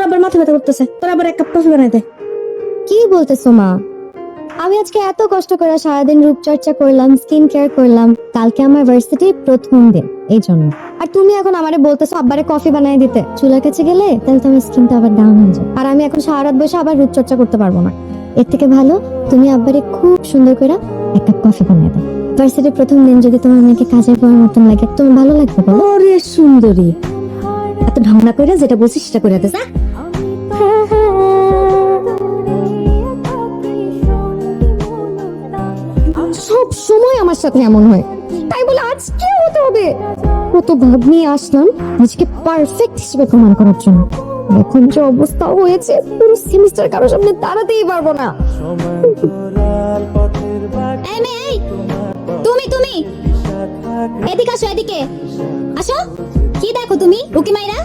আবার মাথা ব্যথা করতেছে, তোর আবার এক কাপ কফি বানাই দে। কি বলতেছো মা? আমি আজকে এত কষ্ট করে সারাদিন রূপচর্চা করলাম, স্কিন কেয়ার করলাম, কালকে আমার ভার্সিটির প্রথম দিন, এই জন্য। আর তুমি এখন আমারে বলতেছো আব্বারে কফি বানিয়ে দিতে। চুলার কাছে গেলে তাহলে তো আমার স্কিনটা আবার ডাউন হয়ে যায়, আর আমি এখন সারা রাত বসে আবার রূপচর্চা করতে পারবো না। এর থেকে ভালো তুমি আব্বারে খুব সুন্দর করে এক কাপ কফি বানিয়ে দাও। ভার্সিটির প্রথম দিন যদি তোমার মেয়েকে কাজের পর মতন লাগে, তোমার ভালো লাগবে বলো? ওরে সুন্দরী, এত ঢংনা কইরা যেটা বলছিস সেটা করে দে যা। সব সময় আমার সাথে এমন হয়, তাই বলে আজকে হতে হবে? কত ভাব নিয়ে আসলাম নিজেকে পারফেক্ট হিসেবে প্রমাণ করার জন্য, এখন যে অবস্থা হয়েছে পুরো সেমিস্টার কারোর সামনে দাঁড়াতেই পারবো না। এই মেয়ে, এই, তুমি এদিকে আসো, এদিকে আসো। কি দেখো তুমি উকি মাইরা?